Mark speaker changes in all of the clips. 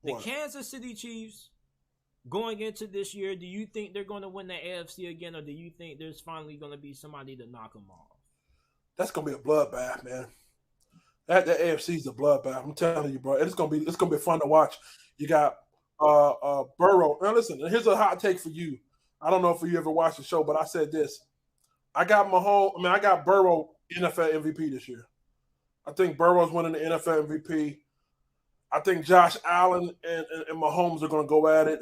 Speaker 1: The
Speaker 2: What?
Speaker 1: Kansas City Chiefs going into this year, do you think they're going to win the AFC again, or do you think there's finally going to be somebody to knock them off?
Speaker 2: That's gonna be a bloodbath, man. That AFC is a bloodbath. I'm telling you, bro. It's gonna be fun to watch. You got Burrow. Now listen, here's a hot take for you. I don't know if you ever watched the show, but I said this. I got I got Burrow NFL MVP this year. I think Burrow's winning the NFL MVP. I think Josh Allen and Mahomes are going to go at it.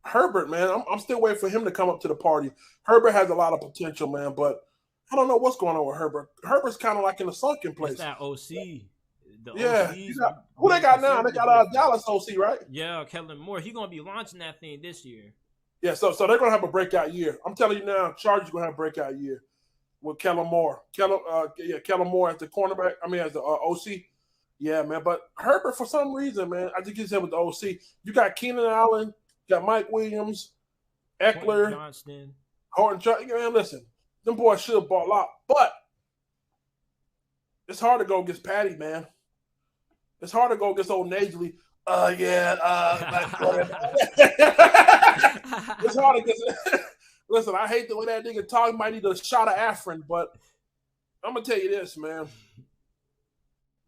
Speaker 2: Herbert, man, I'm still waiting for him to come up to the party. Herbert has a lot of potential, man, but I don't know what's going on with Herbert. Herbert's kind of like in a sunken place.
Speaker 1: It's that OC.
Speaker 2: Yeah. Who they got now? They got Dallas OC, right?
Speaker 1: Yeah, Kellen Moore. He's going to be launching that thing this year.
Speaker 2: Yeah, so they're going to have a breakout year. I'm telling you now, Chargers going to have a breakout year with Kellen Moore. Kellen Moore as the cornerback. As the OC. Yeah, man. But Herbert, for some reason, man, I think he's in with the OC. You got Keenan Allen, you got Mike Williams, Eckler, Horton Johnston. Man, listen, them boys should have bought a lot, but it's hard to go against Patty, man. It's hard to go against old Najely. It's hard to get. Listen, I hate the way that nigga talk. Might need a shot of Afrin, but I'm gonna tell you this, man.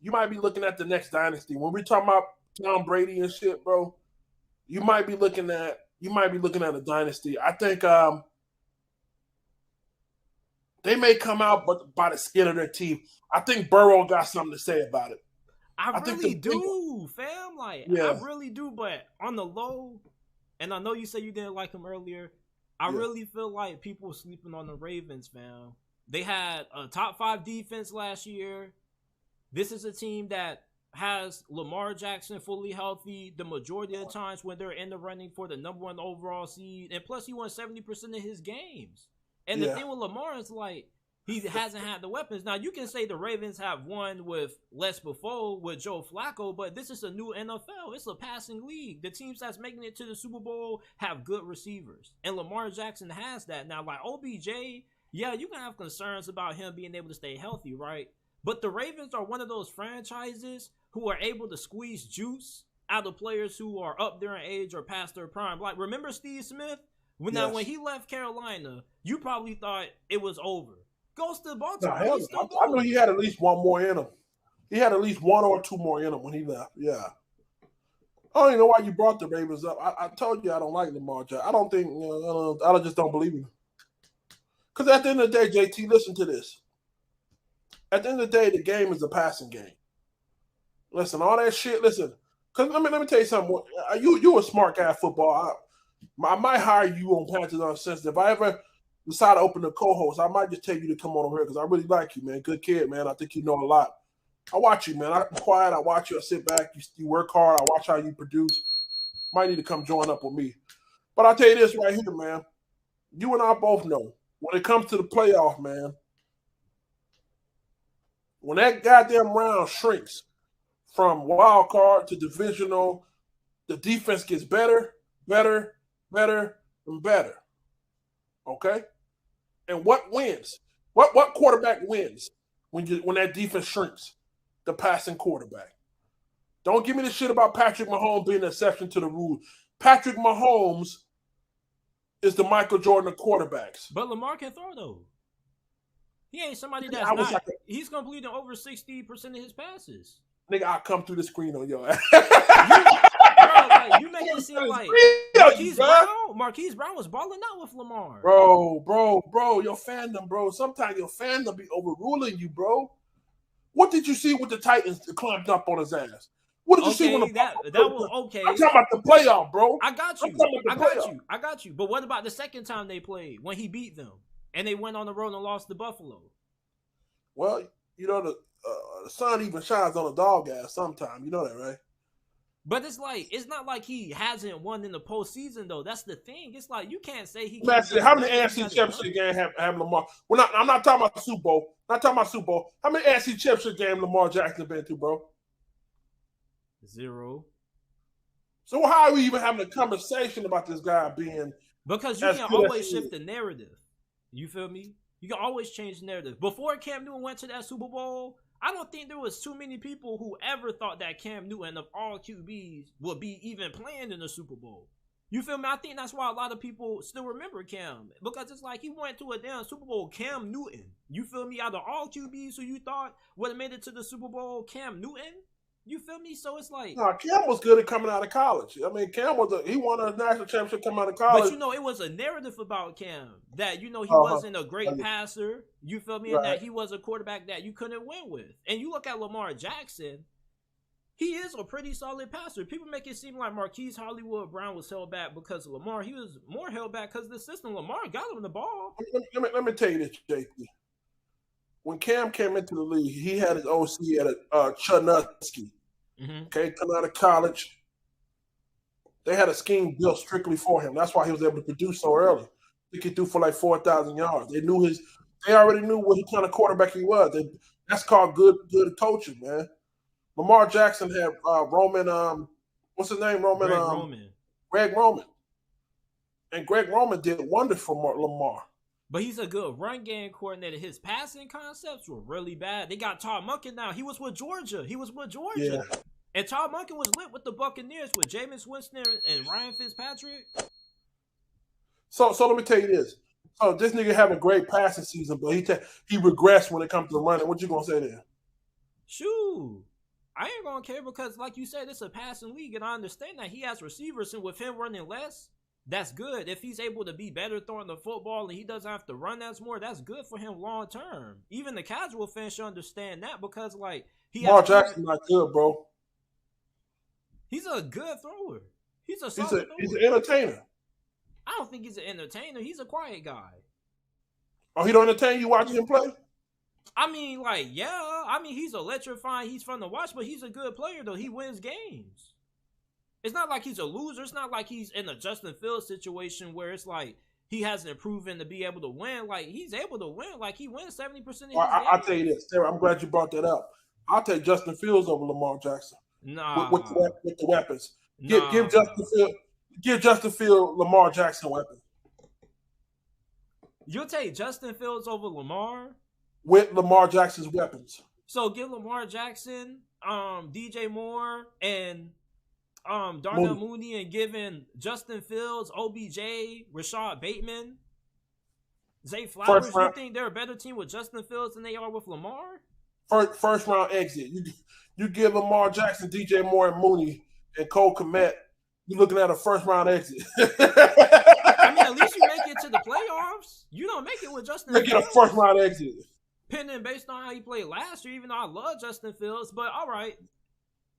Speaker 2: You might be looking at the next dynasty. When we talking about Tom Brady and shit, bro, you might be looking at a dynasty. I think they may come out but by the skin of their teeth. I think Burrow got something to say about it.
Speaker 1: I really do, fam. Like, yeah. I really do, but on the low, and I know you said you didn't like him earlier, I really feel like people sleeping on the Ravens, fam. They had a top 5 defense last year. This is a team that has Lamar Jackson fully healthy the majority of the times when they're in the running for the number 1 overall seed. And plus, he won 70% of his games. And the thing with Lamar is, like, he hasn't had the weapons. Now, you can say the Ravens have won with Les Buffalo, with Joe Flacco, but this is a new NFL. It's a passing league. The teams that's making it to the Super Bowl have good receivers. And Lamar Jackson has that. Now, like OBJ, yeah, you can have concerns about him being able to stay healthy, right? But the Ravens are one of those franchises who are able to squeeze juice out of players who are up there in age or past their prime. Like, remember Steve Smith? When he left Carolina, you probably thought it was over. Goes to Baltimore.
Speaker 2: I know he had at least one more in him. He had at least 1 or 2 more in him when he left. Yeah. I don't even know why you brought the Ravens up. I told you I don't like Lamar Jackson. I don't think, I just don't believe him. Because at the end of the day, JT, listen to this. At the end of the day, the game is a passing game. Listen, all that shit, listen. Because let me tell you something. You a smart guy at football. I might hire you on Panthers Uncensored. If I ever decide to open a co-host, I might just tell you to come on over here because I really like you, man. Good kid, man. I think you know a lot. I watch you, man. I'm quiet. I watch you. I sit back. You work hard. I watch how you produce. Might need to come join up with me. But I'll tell you this right here, man. You and I both know when it comes to the playoff, man, when that goddamn round shrinks from wild card to divisional, the defense gets better, and better. Okay? And what wins? What quarterback wins when that defense shrinks? The passing quarterback. Don't give me the shit about Patrick Mahomes being an exception to the rule. Patrick Mahomes is the Michael Jordan of quarterbacks.
Speaker 1: But Lamar can throw, though. He ain't somebody that's not. He's completing over 60% of his passes.
Speaker 2: Nigga, I'll come through the screen on your ass.
Speaker 1: You make it seem like Marquise Brown was balling out with Lamar.
Speaker 2: Bro, your fandom, bro. Sometimes your fandom be overruling you, bro. What did you see with the Titans that climbed up on his ass? What did you see when
Speaker 1: that was okay?
Speaker 2: I'm talking about the playoff, bro.
Speaker 1: I got you. But what about the second time they played when he beat them and they went on the road and lost to Buffalo?
Speaker 2: Well, you know the sun even shines on a dog ass sometime. You know that, right?
Speaker 1: But it's not like he hasn't won in the postseason though. That's the thing. It's like you can't say he.
Speaker 2: How many AFC Championship games have Lamar? I'm not talking about Super Bowl. Not talking about Super Bowl. How many AFC Championship games Lamar Jackson been to, bro?
Speaker 1: 0.
Speaker 2: So how are we even having a conversation about this guy being?
Speaker 1: Because you can always shift the narrative. You feel me? You can always change the narrative. Before Cam Newton went to that Super Bowl, I don't think there was too many people who ever thought that Cam Newton of all QBs would be even playing in the Super Bowl. You feel me? I think that's why a lot of people still remember Cam, because it's like he went to a damn Super Bowl, Cam Newton. You feel me? Out of all QBs who you thought would have made it to the Super Bowl, Cam Newton. You feel me? So it's like,
Speaker 2: no, Cam was good at coming out of college. I mean, Cam he won a national championship coming out of college.
Speaker 1: But you know, it was a narrative about Cam that, you know, he wasn't a great passer. You feel me? And that he was a quarterback that you couldn't win with. And you look at Lamar Jackson, he is a pretty solid passer. People make it seem like Marquise Hollywood Brown was held back because of Lamar. He was more held back because of the system. Lamar got him the ball.
Speaker 2: Let me tell you this, JT. When Cam came into the league, he had his OC at Chudnutsky. Okay, coming out of college. They had a scheme built strictly for him. That's why he was able to produce so early. He could do for like 4,000 yards. They already knew what kind of quarterback he was. That's called good coaching, man. Lamar Jackson had Roman, what's his name? Greg Roman. And Greg Roman did wonders for Lamar.
Speaker 1: But he's a good run game coordinator. His passing concepts were really bad. They got Todd Monken now. He was with Georgia. Yeah. And Todd Monken was lit with the Buccaneers with Jameis Winston and Ryan Fitzpatrick.
Speaker 2: So let me tell you this. So this nigga having a great passing season, but he regressed when it comes to running. What you gonna say there?
Speaker 1: Shoot. I ain't gonna care because, like you said, it's a passing league, and I understand that he has receivers, and with him running less, that's good. If he's able to be better throwing the football and he doesn't have to run as more, that's good for him long term. Even the casual fans should understand that because, like,
Speaker 2: Lamar Jackson not good, bro.
Speaker 1: He's a good thrower. He's an
Speaker 2: entertainer.
Speaker 1: I don't think he's an entertainer. He's a quiet guy.
Speaker 2: Oh, he don't entertain you watching him play?
Speaker 1: I mean, like, yeah. I mean, he's electrifying. He's fun to watch, but he's a good player, though. He wins games. It's not like he's a loser. It's not like he's in a Justin Fields situation where it's like he hasn't proven to be able to win. Like, he's able to win. Like, he wins 70% of his games.
Speaker 2: I'll tell you this, Sarah. I'm glad you brought that up. I'll take Justin Fields over Lamar Jackson.
Speaker 1: Nah.
Speaker 2: With the weapons. Nah. Give Justin Fields Lamar Jackson weapon.
Speaker 1: You'll take Justin Fields over Lamar?
Speaker 2: With Lamar Jackson's weapons.
Speaker 1: So give Lamar Jackson, DJ Moore, and Darnell Mooney, and giving Justin Fields, OBJ, Rashad Bateman, Zay Flowers. You think they're a better team with Justin Fields than they are with Lamar?
Speaker 2: First round exit. You give Lamar Jackson, DJ Moore, and Mooney, and Cole Kmet. You're looking at a first round exit.
Speaker 1: I mean, at least you make it to the playoffs. You don't make it with Justin Fields.
Speaker 2: You get a first round exit.
Speaker 1: Pending based on how he played last year, even though I love Justin Fields. But all right,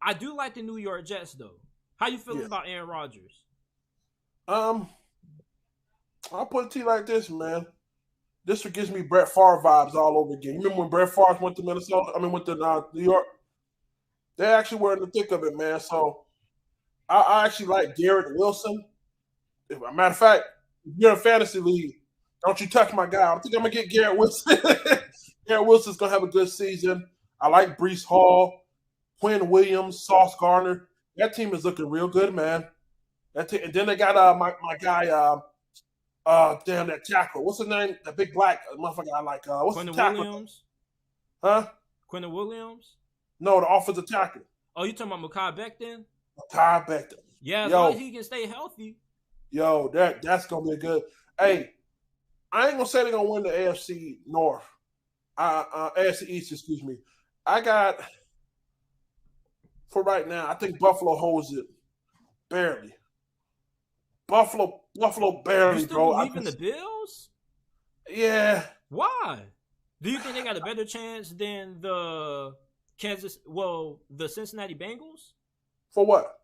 Speaker 1: I do like the New York Jets, though. How you feeling about Aaron Rodgers?
Speaker 2: I'll put it to you like this, man. This gives me Brett Favre vibes all over again. You remember when Brett Favre went to went to New York? They actually were in the thick of it, man. So I actually like Garrett Wilson. As a matter of fact, if you're in a fantasy league, don't you touch my guy. I think I'm going to get Garrett Wilson. Garrett Wilson's going to have a good season. I like Breece Hall, Quinn Williams, Sauce Gardner. That team is looking real good, man. And then they got my guy, that tackle. What's his name? The big black motherfucker I like. What's
Speaker 1: Quinn
Speaker 2: the tackle?
Speaker 1: Williams?
Speaker 2: Huh?
Speaker 1: Quinn Williams?
Speaker 2: No, the offensive tackle.
Speaker 1: Oh, you talking about Mekhi Becton?
Speaker 2: Mekhi Becton.
Speaker 1: Yeah, as long as he can stay healthy.
Speaker 2: Yo, that's going to be a good. Hey, I ain't going to say they're going to win the AFC North. AFC East, excuse me. I got, for right now, I think Buffalo holds it barely. Buffalo barely,
Speaker 1: you still
Speaker 2: bro.
Speaker 1: believe in the Bills?
Speaker 2: Yeah.
Speaker 1: Why? Do you think they got a better chance than the Cincinnati Bengals?
Speaker 2: For what?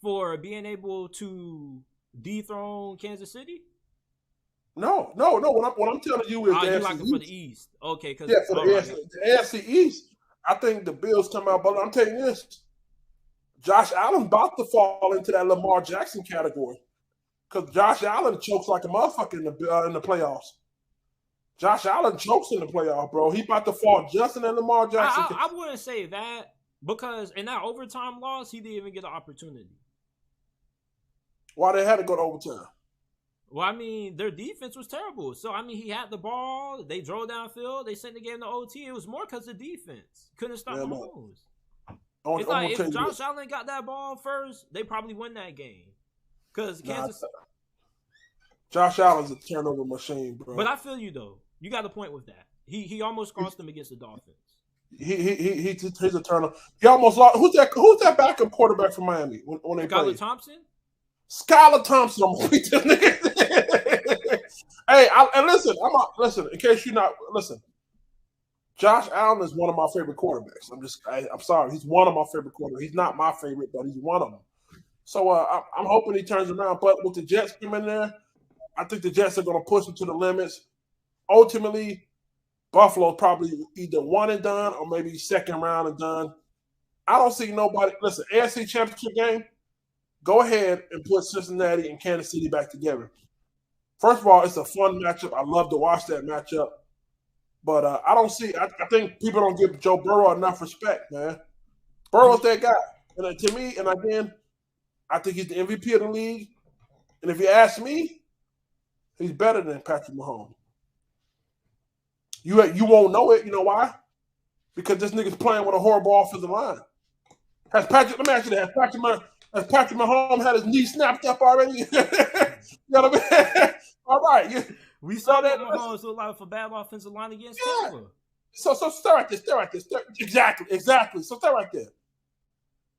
Speaker 1: For being able to dethrone Kansas City?
Speaker 2: No. What I'm telling you is the AFC
Speaker 1: like it for the East. Okay,
Speaker 2: for the AFC East, I think the Bills come out. But I'm telling you this, Josh Allen about to fall into that Lamar Jackson category because Josh Allen chokes like a motherfucker in the playoffs. Josh Allen chokes in the playoff, bro. He about to fall just in that Lamar Jackson.
Speaker 1: I wouldn't say that because in that overtime loss, he didn't even get an opportunity.
Speaker 2: Why they had to go to overtime?
Speaker 1: Well, I mean, their defense was terrible. So, I mean, he had the ball. They drove downfield. They sent the game to OT. It was more because of defense. Couldn't stop Mahomes. It's like if Josh Allen got that ball first, they probably win that game. Because
Speaker 2: Josh Allen's a turnover machine, bro.
Speaker 1: But I feel you, though. You got a point with that. He almost cost them against the Dolphins.
Speaker 2: He's a turnover. He almost lost. Who's that backup quarterback from Miami when they played? Skylar Thompson. I'm gonna beat this nigga. Hey, listen. In case you're not listen, Josh Allen is one of my favorite quarterbacks. I'm sorry, he's one of my favorite quarterbacks. He's not my favorite, but he's one of them. So I'm hoping he turns around. But with the Jets coming in there, I think the Jets are going to push him to the limits. Ultimately, Buffalo probably either one and done or maybe second round and done. I don't see nobody. Listen, AFC Championship game. Go ahead and put Cincinnati and Kansas City back together. First of all, it's a fun matchup. I love to watch that matchup. But I think people don't give Joe Burrow enough respect, man. Burrow's that guy. And to me, and again, I think he's the MVP of the league. And if you ask me, he's better than Patrick Mahomes. You won't know it. You know why? Because this nigga's playing with a horrible offensive line. Let me ask you that. Has Patrick Mahomes had his knee snapped up already? You know what I mean? All right.
Speaker 1: We saw that Mahomes look like a bad offensive line against Tampa.
Speaker 2: So stay right there. Exactly. So stay right there.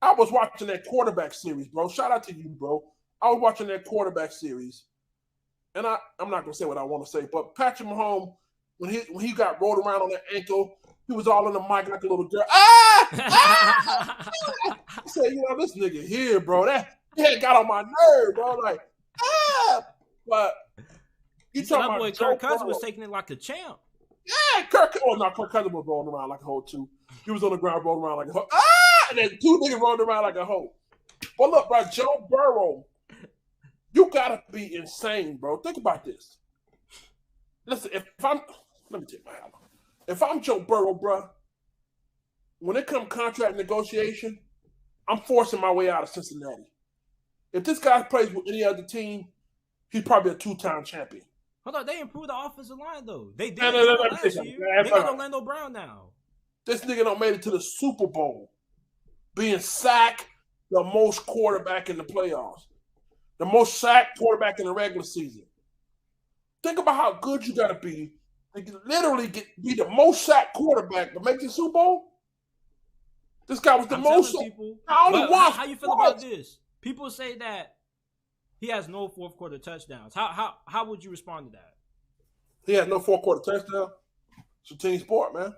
Speaker 2: I was watching that quarterback series, bro. Shout out to you, bro. I was watching that quarterback series. And I'm not going to say what I want to say, but Patrick Mahomes, when he got rolled around on that ankle, he was all in the mic like a little girl. I said, this nigga here, bro. That got on my nerve, bro. Like, but
Speaker 1: you talking about boy Kirk Cousins was taking it like a champ.
Speaker 2: Yeah, Kirk Cousins was rolling around like a hoe too. He was on the ground rolling around like a hoe. And then two niggas rolling around like a hoe. But look, bro, Joe Burrow, you gotta be insane, bro. Think about this. Listen, let me take my hat off. If I'm Joe Burrow, bro, when it comes contract negotiation, I'm forcing my way out of Cincinnati. If this guy plays with any other team, he's probably a two-time champion.
Speaker 1: Hold on, they improved the offensive line, though. They did last year. They got Orlando Brown now.
Speaker 2: This nigga don't made it to the Super Bowl, being sacked the most quarterback in the playoffs, the most sacked quarterback in the regular season. Think about how good you got to be to literally be the most sacked quarterback to make the Super Bowl. This guy was the most.
Speaker 1: How you feel about this? People say that he has no fourth quarter touchdowns. How would you respond to that?
Speaker 2: He has no fourth quarter touchdown. It's a team sport, man.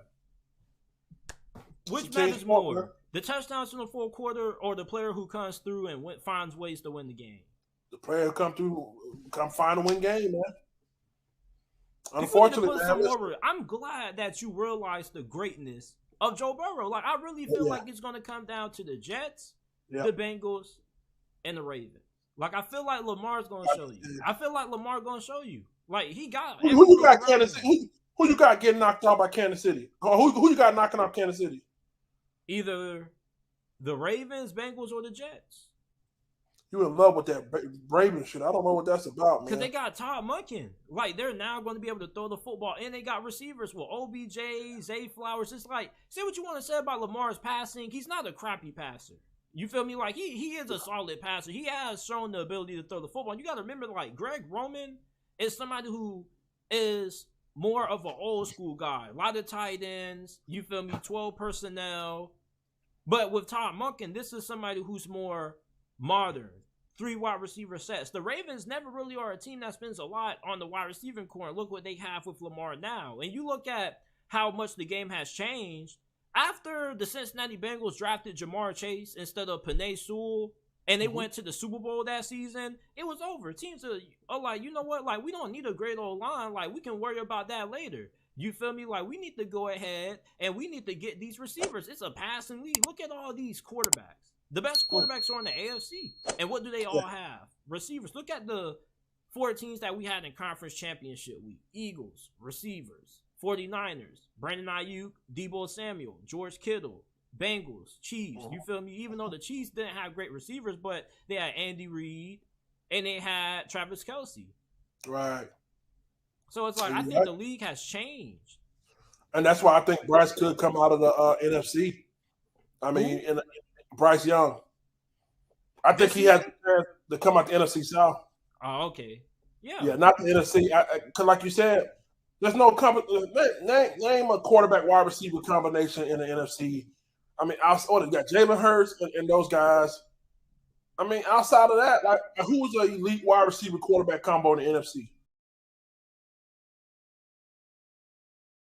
Speaker 1: Which matters more, man? The touchdowns in the fourth quarter or the player who comes through and finds ways to win the game?
Speaker 2: The player who come find a win game, man. Unfortunately,
Speaker 1: I'm glad that you realize the greatness of Joe Burrow. Like, I really feel like it's going to come down to the Jets, the Bengals, and the Ravens. Like, I feel like Lamar's going to show you. I feel like Lamar going to show you. Like, he got.
Speaker 2: Who you got Kansas City? Who you got getting knocked out by Kansas City? Who you got knocking out Kansas City?
Speaker 1: Either the Ravens, Bengals, or the Jets.
Speaker 2: You in love with that Ravens shit. I don't know what that's about, man.
Speaker 1: Because they got Todd Monken. Like, they're now going to be able to throw the football. And they got receivers with OBJ, Zay Flowers. It's like, say what you want to say about Lamar's passing. He's not a crappy passer. You feel me? Like, he is a solid passer. He has shown the ability to throw the football. You got to remember, like, Greg Roman is somebody who is more of an old school guy. A lot of tight ends. You feel me? 12 personnel. But with Todd Monken, this is somebody who's more modern. 3 wide receiver sets. The Ravens never really are a team that spends a lot on the wide receiving core. Look what they have with Lamar now. And you look at how much the game has changed. After the Cincinnati Bengals drafted Jamar Chase instead of Penei Sewell, and they went to the Super Bowl that season, it was over. Teams are like, you know what? Like, we don't need a great old line. Like, we can worry about that later. You feel me? Like, we need to go ahead and we need to get these receivers. It's a passing league. Look at all these quarterbacks. The best quarterbacks are in the AFC. And what do they all have? Receivers. Look at the 4 teams that we had in Conference Championship week. Eagles, receivers. 49ers, Brandon Ayuk, Deebo Samuel, George Kittle. Bengals, Chiefs. You feel me? Even though the Chiefs didn't have great receivers, but they had Andy Reid and they had Travis Kelce.
Speaker 2: Right.
Speaker 1: So it's like I think the league has changed,
Speaker 2: and that's why I think Bryce could come out of the NFC. I mean, Bryce Young. I think he has a chance to come out the NFC South.
Speaker 1: Oh, okay. Yeah.
Speaker 2: Yeah, not the NFC. Because, like you said, there's no name a quarterback wide receiver combination in the NFC. I mean, they got Jalen Hurts and those guys. I mean, outside of that, like who was the elite wide receiver quarterback combo in the NFC?